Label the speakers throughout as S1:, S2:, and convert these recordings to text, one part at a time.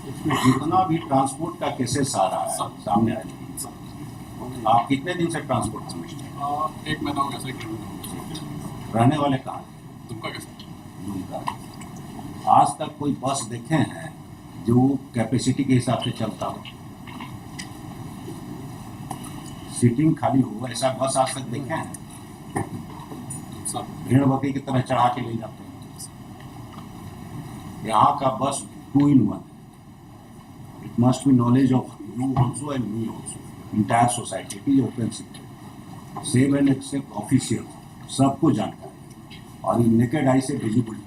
S1: इसमें जितना भी ट्रांसपोर्ट का केसेस आ रहा है सामने आए, आप कितने दिन से ट्रांसपोर्ट कमिश्नर?
S2: एक महीना हो गया सर, एक महीना हो गया।
S1: रहने वाले कहाँ हैं?
S2: दुमका के सर।
S1: दुमका। आज तक कोई बस देखे हैं जो कैपेसिटी के हिसाब से चलता हो, सीटिंग खाली हो, ऐसा बस आज तक देखे हैं?
S2: सर
S1: भेड़ बकरी की तरह चढ़ा के ले जाते हैं। यहाँ का बस 2 in 1 है। It must be knowledge of you also and me also, entire society. It is open secret, save and except official, सबको जानकारी और ये नेकेड आई से विजिबल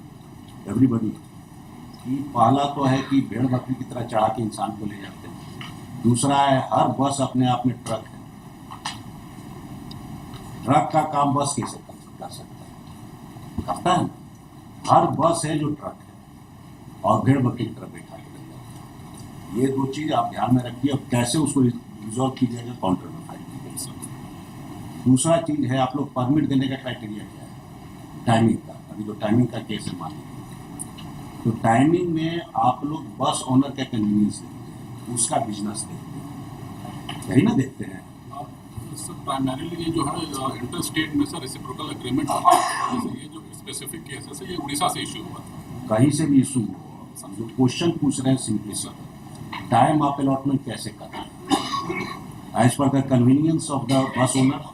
S1: एवरीबडी। पहला तो है कि भेड़ बकरी की तरह चढ़ा के इंसान को ले जाते हैं। दूसरा है हर बस अपने आप में ट्रक है। ट्रक का काम बस कैसे कर सकता है? करता है ना। हर बस है जो ट्रक है और भेड़ बकरी की तरह बैठा के ले जाता है। ये 2 चीज आप ध्यान में रखिए। अब कैसे उसको रिजॉल्व कीजिएगा, काउंटर में फाइल कीजिएगा। दूसरा चीज है, आप लोग परमिट देने का क्राइटेरिया क्या है? टाइमिंग का। अभी जो टाइमिंग का केस है मान लीजिए, तो टाइमिंग में आप लोग बस ओनर का कन्वीनियंस देखते हैं, उसका बिजनेस देखते हैं, यही ना देखते हैं।
S2: सर प्राइमरीली ये जो है इंटर स्टेट में सर रेसिप्रोकल एग्रीमेंट जैसे ये जो स्पेसिफिक केसेस है ये उड़ीसा से इशू हुआ था।
S1: कहीं से भी इशू हो, जो क्वेश्चन पूछ रहे हैं सिंपली सर, टाइम आप अलॉटमेंट कैसे करते हैं as per the convenience of the bus owner?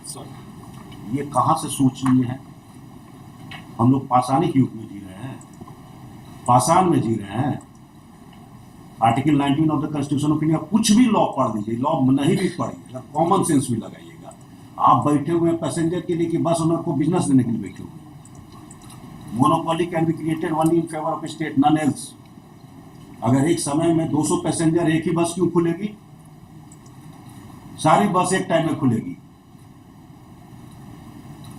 S2: Sir
S1: ये कहाँ से सोच लिए हैं? हम लोग पाषाणी के युग में जी रहे हैं, पाषाण में जी रहे हैं। Article 19 of the constitution of India, कुछ भी लॉ पढ़ लीजिए, लॉ नहीं भी पढ़िएगा, कॉमन सेंस भी लगाइएगा। आप बैठे हुए हैं पैसेंजर के लिए कि बस ओनर को बिजनेस देने के लिए बैठे हुए? Monopoly can be created only in favour of state, none else. अगर एक समय में 200 पैसेंजर एक ही बस क्यों खुलेगी? सारी बस एक टाइम में खुलेगी।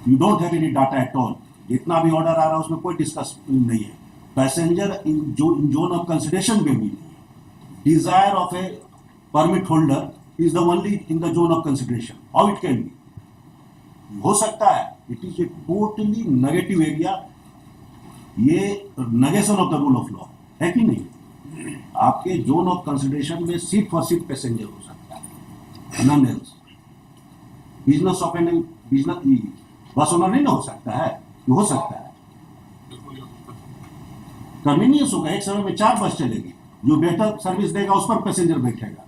S1: You don't have any data at all. जितना भी ऑर्डर आ रहा है उसमें कोई डिस्कस नहीं है। पैसेंजर जोन ऑफ कंसिडरेशन में भी नहीं है। Desire of a permit holder is the only in the zone of consideration. How it can be? हो सकता है it is a totally negative area. ये negation of the rule of law है कि नहीं? आपके जोन ऑफ कंसिडरेशन में सिर्फ और सिर्फ पैसेंजर हो सकता है, none else. Business of an business bus owner नहीं ना हो सकता है? ये हो सकता है। कन्वीनियंस होगा, एक समय में 4 बस चलेगी, जो बेहतर सर्विस देगा उस पर पैसेंजर बैठेगा।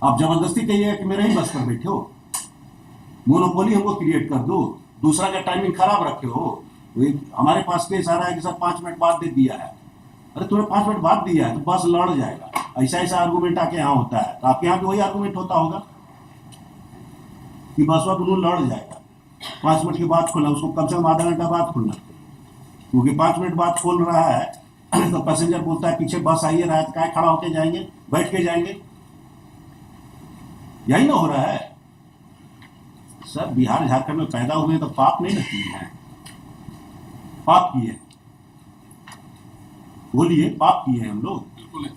S1: आप जबरदस्ती कहिए कि मेरे ही बस पर बैठे हो, मोनोपोली हमको क्रिएट कर दो, दूसरा का टाइमिंग खराब रखे हो। हमारे पास केस आ रहा है कि सर 5 मिनट बाद दे दिया है। अरे तुमने 5 मिनट बाद दिया है तो बस लड़ जाएगा। ऐसा ऐसा आर्गूमेंट आके यहाँ होता है, तो आपके यहाँ भी वही आर्गूमेंट होता होगा कि बस वक्त लड़ जाएगा। 5 मिनट के बाद खोलना, उसको कम से कम आधा घंटा बाद खोलना, क्योंकि 5 मिनट बाद खोल रहा है तो पैसेंजर बोलता है पीछे बस आइए रहा है, तो क्या खड़ा होके जाएंगे, बैठ के जाएंगे? यही ना हो रहा है सर। बिहार झारखंड में पैदा हुए तो पाप नहीं ना किए हैं? पाप किए, बोलिए, पाप किए हैं हम लोग?
S2: बिल्कुल नहीं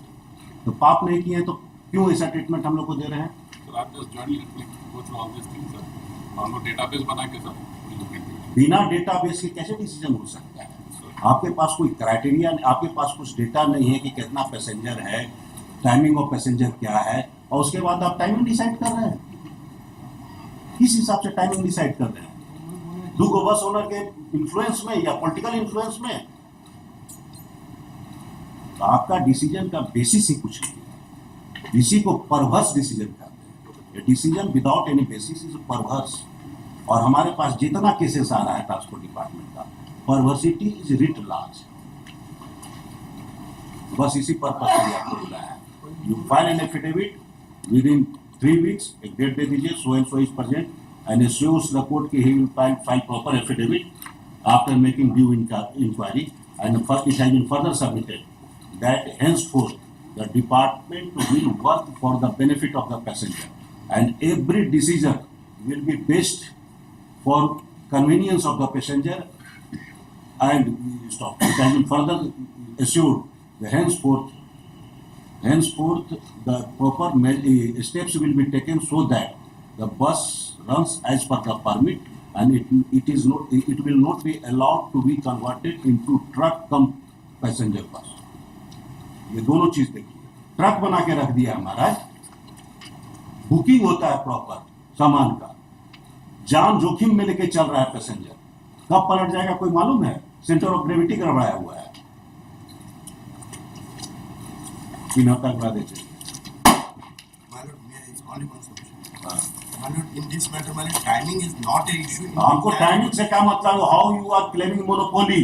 S1: तो पाप नहीं किए हैं तो क्यों ऐसा ट्रीटमेंट हम लोग को दे रहे हैं?
S2: सर। आप just join go through all this things sir. हम लोग डेटाबेस बना के सर
S1: बिना डेटाबेस के कैसे डिसीजन हो सकता है? आपके पास कोई क्राइटेरिया, आपके पास कुछ डेटा नहीं है कि कितना पैसेंजर है, टाइमिंग ऑफ पैसेंजर क्या है, और उसके बाद आप टाइमिंग डिसाइड कर रहे हैं। किस हिसाब से टाइमिंग डिसाइड कर रहे हैं? 2 बस ओनर के इन्फ्लुएंस में या पॉलिटिकल इन्फ्लुएंस में? तो आपका डिसीजन का बेसिस ही कुछ नहीं है। इसी को परवर्स डिसीजन कहते हैं। Decision without any basis is perverse. और हमारे पास जितना केसेस आ रहा है ट्रांसपोर्ट डिपार्टमेंट का, परवर्सिटी इज रिट लार्ज। बस इसी पर्पज के लिए आपको बुलाया है। You file an affidavit within 3 weeks, एक डेट दे दीजिए, so and so is present and assures the court कि he will file proper affidavit after making due inquiry and it has been further submitted that henceforth the department will work for the benefit of the passenger and every decision will be based for convenience of the passenger and stop. It has been further assured that henceforth the proper steps will be taken so that the bus runs as per the permit and it will not be allowed to be converted into truck cum passenger bus. ये दोनों चीज देखिए। Truck बना के रख दिया महाराज, booking होता है प्रॉपर सामान का, जान जोखिम में लेके चल रहा है पैसेंजर, कब पलट जाएगा कोई मालूम है? सेंटर ऑफ ग्रेविटी गड़बड़ाया हुआ है। बिना तक देते
S3: My lord, it's only one solution. My lord, in this matter, my lord, timing is not an issue.
S1: हमको टाइमिंग से क्या मतलब? How you are claiming monopoly?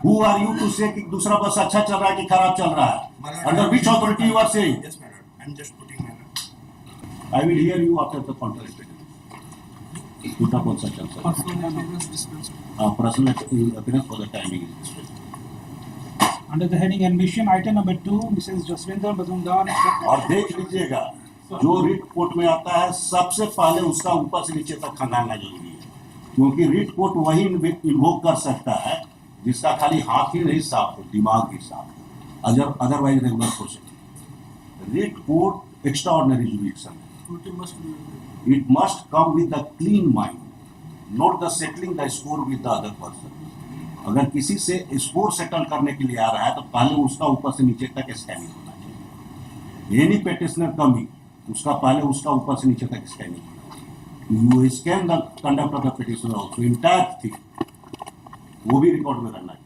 S1: Who are you to say कि दूसरा बस अच्छा चल रहा है कि खराब चल रहा
S3: My
S1: है?
S3: lord,
S1: under which authority you are saying?
S3: Yes, my lord. I'm just putting my lord.
S1: I will hear you after the contract. दूसरा कौन सा चल सकता है? Personal appearance for the timing.
S4: Under the heading admission, item number 2, Mrs. Jaswinder Mazumdar.
S1: और देख लीजिएगा, जो रिट कोर्ट में आता है सबसे पहले उसका ऊपर से नीचे तक खंगालना जरूरी है, क्योंकि रिट कोर्ट वही इन्वोक कर सकता है जिसका खाली हाथ ही नहीं साफ हो, दिमाग भी साफ हो, otherwise regular procedure. Writ court extraordinary jurisdiction है, it must come with the clean mind, not the settling the score with the other person. अगर किसी से स्कोर सेटल करने के लिए आ रहा है तो पहले उसका ऊपर से नीचे तक स्कैनिंग होना चाहिए। एनी पेटिशनर कमिंग, उसका पहले उसका ऊपर से नीचे तक scanning, you scan the conduct of the petitioner also, entire thing, वो भी रिकॉर्ड में रहना चाहिए।